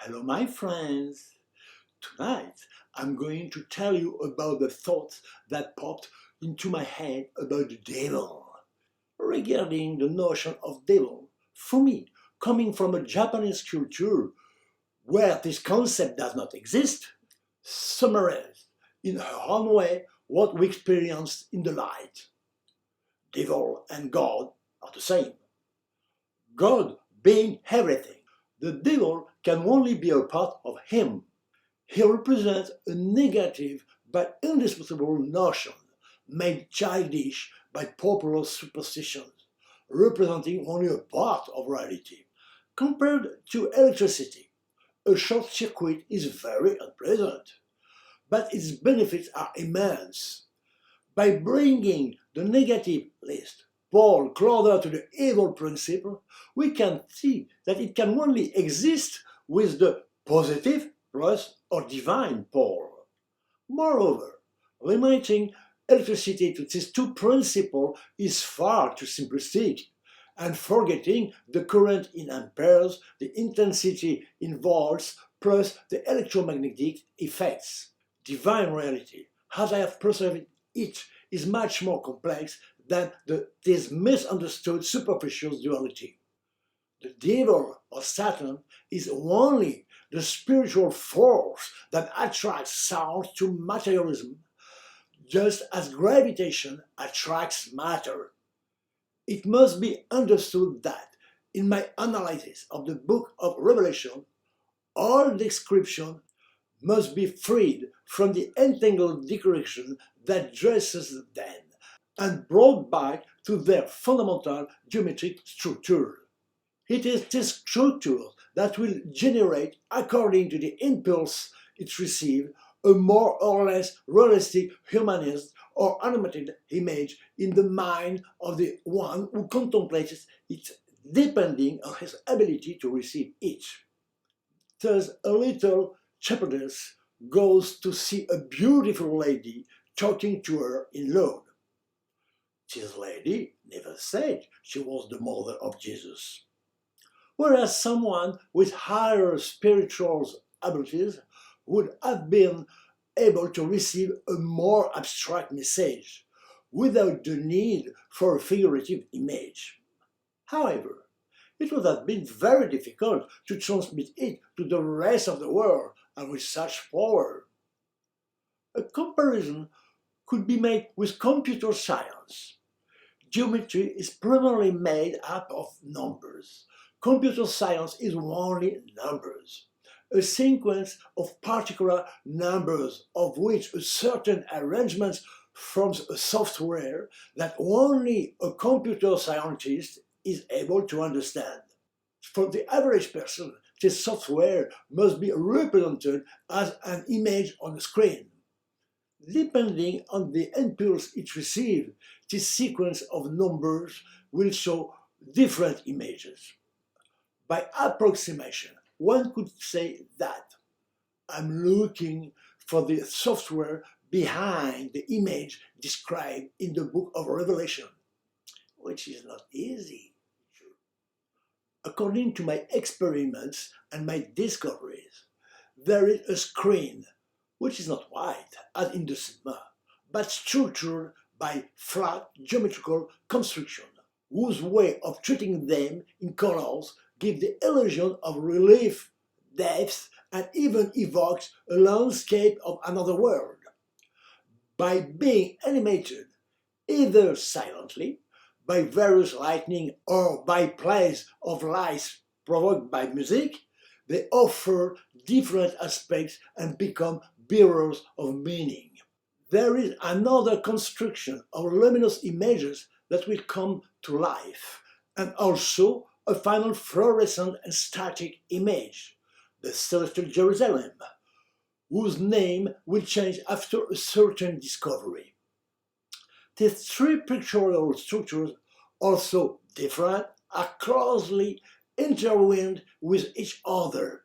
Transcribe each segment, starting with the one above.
Hello my friends! Tonight I'm going to tell you about the thoughts that popped into my head about the devil. Regarding the notion of devil, for me, coming from a Japanese culture where this concept does not exist, summarizes in her own way what we experience in the light. Devil and God are the same. God being everything. The devil can only be a part of him. He represents a negative but indisputable notion, made childish by popular superstitions, representing only a part of reality. Compared to electricity, a short circuit is very unpleasant, but its benefits are immense. By bringing the negative list pole closer to the evil principle, we can see that it can only exist with the positive plus or divine pole. Moreover, limiting electricity to these two principles is far too simplistic, and forgetting the current in amperes, the intensity in volts, plus the electromagnetic effects. Divine reality, as I have perceived it, is much more complex than this misunderstood superficial duality. The devil or Satan is only the spiritual force that attracts sound to materialism, just as gravitation attracts matter. It must be understood that, in my analysis of the book of Revelation, all description must be freed from the entangled decoration that dresses them and brought back to their fundamental geometric structure. It is this structure that will generate, according to the impulse it receives, a more or less realistic humanist or animated image in the mind of the one who contemplates it, depending on his ability to receive it. Thus, a little shepherdess goes to see a beautiful lady talking to her in love. This lady never said she was the mother of Jesus. Whereas someone with higher spiritual abilities would have been able to receive a more abstract message without the need for a figurative image. However, it would have been very difficult to transmit it to the rest of the world and with such power. A comparison could be made with computer science. Geometry is primarily made up of numbers. Computer science is only numbers, a sequence of particular numbers of which a certain arrangement forms a software that only a computer scientist is able to understand. For the average person, this software must be represented as an image on a screen. Depending on the impulse it receives, this sequence of numbers will show different images. By approximation, one could say that I'm looking for the software behind the image described in the book of Revelation, which is not easy. According to my experiments and my discoveries, there is a screen which is not white as in the cinema, but structured by flat geometrical construction, whose way of treating them in colors gives the illusion of relief, depth, and even evokes a landscape of another world. By being animated, either silently, by various lightning, or by plays of lights provoked by music, they offer different aspects and become bearers of meaning. There is another construction of luminous images that will come to life, and also a final fluorescent and static image, the celestial Jerusalem, whose name will change after a certain discovery. These three pictorial structures, also different, are closely intertwined with each other.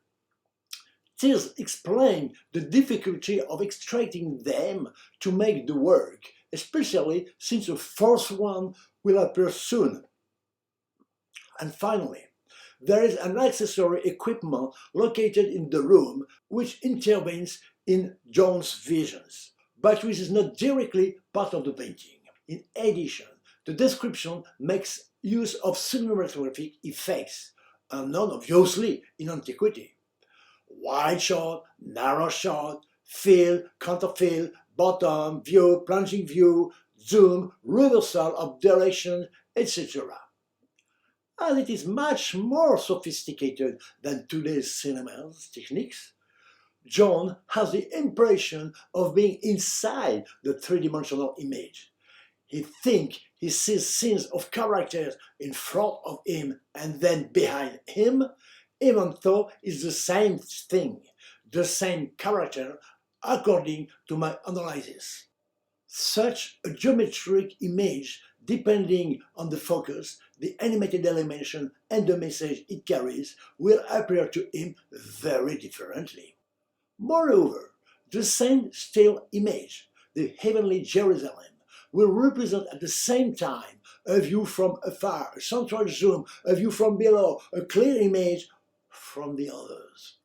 This explains the difficulty of extracting them to make the work, especially since the fourth one will appear soon. And finally, there is an accessory equipment located in the room which intervenes in John's visions, but which is not directly part of the painting. In addition, the description makes use of cinematographic effects, unknown obviously in antiquity. Wide shot, narrow shot, fill, counterfill, bottom, view, plunging view, zoom, reversal of direction, etc. As it is much more sophisticated than today's cinema's techniques, John has the impression of being inside the three-dimensional image. He thinks he sees scenes of characters in front of him and then behind him, even though it's the same thing, the same character, according to my analysis. Such a geometric image, depending on the focus, the animated animation, and the message it carries, will appear to him very differently. Moreover, the same still image, the heavenly Jerusalem, will represent at the same time a view from afar, a central zoom, a view from below, a clear image from the others.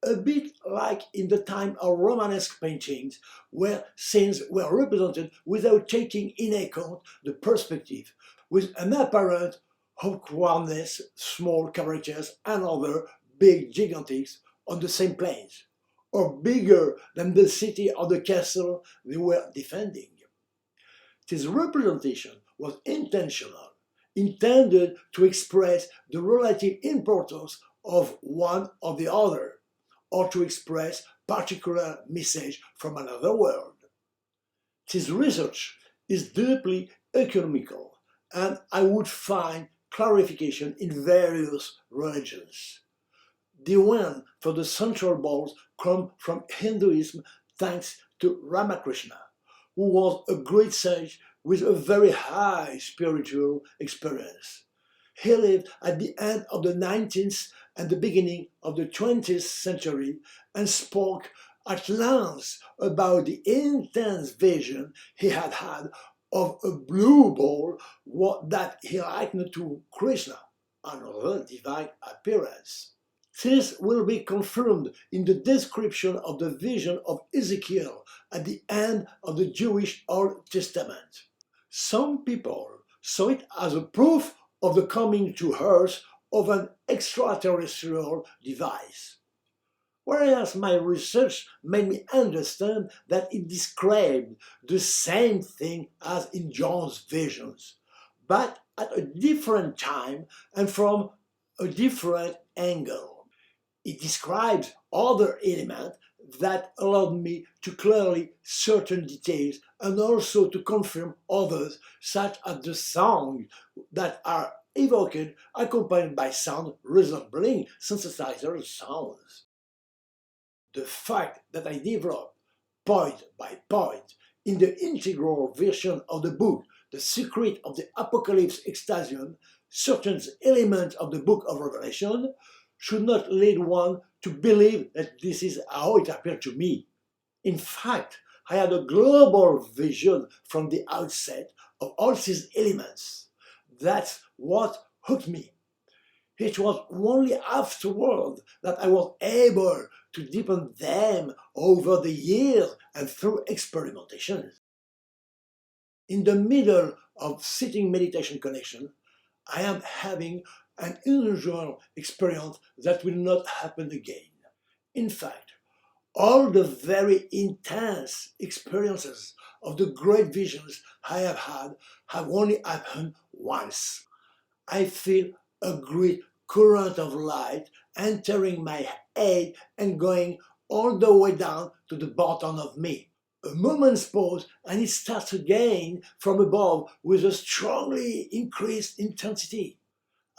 A bit like in the time of Romanesque paintings, where scenes were represented without taking in account the perspective, with an apparent awkwardness, small characters and other big gigantics on the same planes, or bigger than the city or the castle they were defending. This representation was intentional, intended to express the relative importance of one or the other, or to express particular message from another world. This research is deeply economical, and I would find clarification in various religions. The one for the central balls come from Hinduism thanks to Ramakrishna, who was a great sage with a very high spiritual experience. He lived at the end of the 19th and the beginning of the 20th century and spoke at length about the intense vision he had had of a blue ball that he likened to Krishna, another divine appearance. This will be confirmed in the description of the vision of Ezekiel at the end of the Jewish Old Testament. Some people saw it as a proof of the coming to earth of an extraterrestrial device, whereas my research made me understand that it described the same thing as in John's visions, but at a different time and from a different angle. It describes other elements that allowed me to clarify certain details and also to confirm others, such as the sounds that are evoked accompanied by sound resembling synthesizer sounds. The fact that I developed point by point in the integral version of the book The Secret of the Apocalypse Extasium certain elements of the book of Revelation should not lead one to believe that this is how it appeared to me. In fact, I had a global vision from the outset of all these elements. That's what hooked me. It was only afterward that I was able to deepen them over the years and through experimentation. In the middle of sitting meditation connection, I am having an unusual experience that will not happen again. In fact, all the very intense experiences of the great visions I have had have only happened once. I feel a great current of light entering my head and going all the way down to the bottom of me. A moment's pause and it starts again from above with a strongly increased intensity.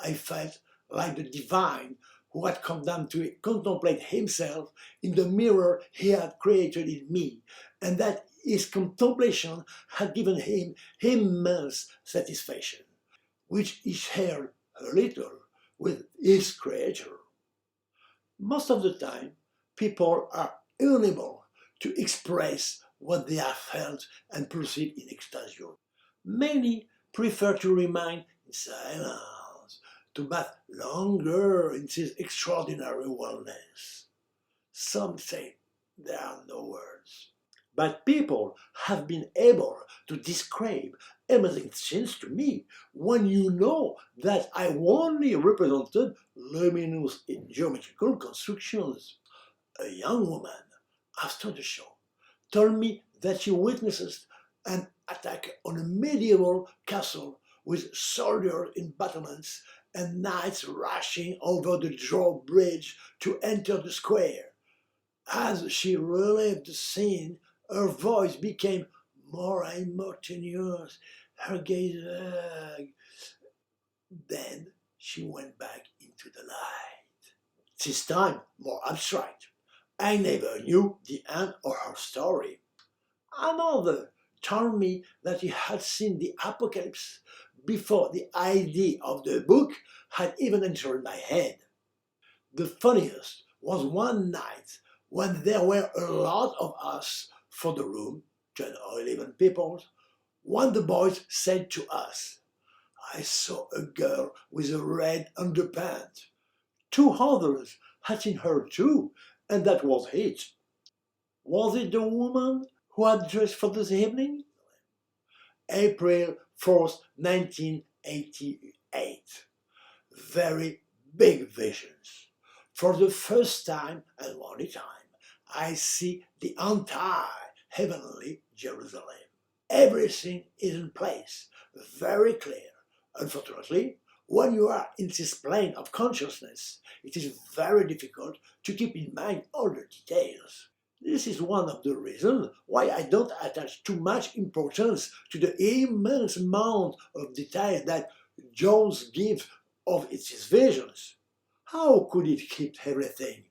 I felt like the divine who had come down to contemplate himself in the mirror he had created in me, and that his contemplation had given him immense satisfaction, which he shared a little with his creator. Most of the time, people are unable to express what they have felt and perceived in Extasium. Many prefer to remain in silence, to bath longer in this extraordinary wellness. Some say there are no words. But people have been able to describe amazing things to me when you know that I only represented luminous in geometrical constructions. A young woman, after the show, told me that she witnessed an attack on a medieval castle with soldiers in battlements and knights rushing over the drawbridge to enter the square. As she relived the scene, her voice became more and more tenuous, her gaze vague. Then she went back into the light. This time more abstract. I never knew the end of her story. Another told me that he had seen the apocalypse before the idea of the book had even entered my head. The funniest was one night when there were a lot of us for the room, 10 or 11 people. One of the boys said to us, "I saw a girl with a red underpants." Two others had seen her too, and that was it. Was it the woman who had dressed for this evening? April 4th, 1988. Very big visions. For the first time and only time, I see the entire heavenly Jerusalem. Everything is in place, very clear. Unfortunately, when you are in this plane of consciousness, it is very difficult to keep in mind all the details. This is one of the reasons why I don't attach too much importance to the immense amount of detail that Jones gives of its visions. How could it keep everything?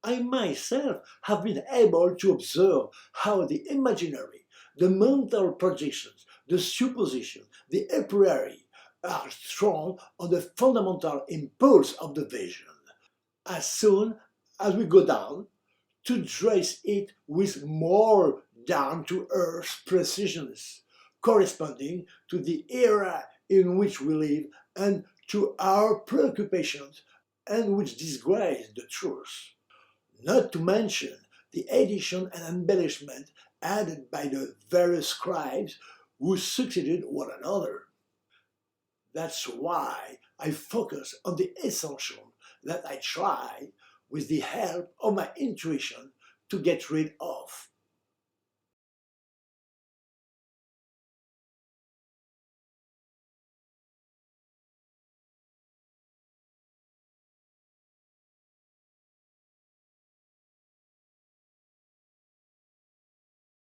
I myself have been able to observe how the imaginary, the mental projections, the supposition, the a priori are strong on the fundamental impulse of the vision. As soon as we go down, to trace it with more down-to-earth precisions, corresponding to the era in which we live and to our preoccupations, and which disgrace the truth. Not to mention the addition and embellishment added by the various scribes who succeeded one another. That's why I focus on the essential that I try, with the help of my intuition, to get rid of.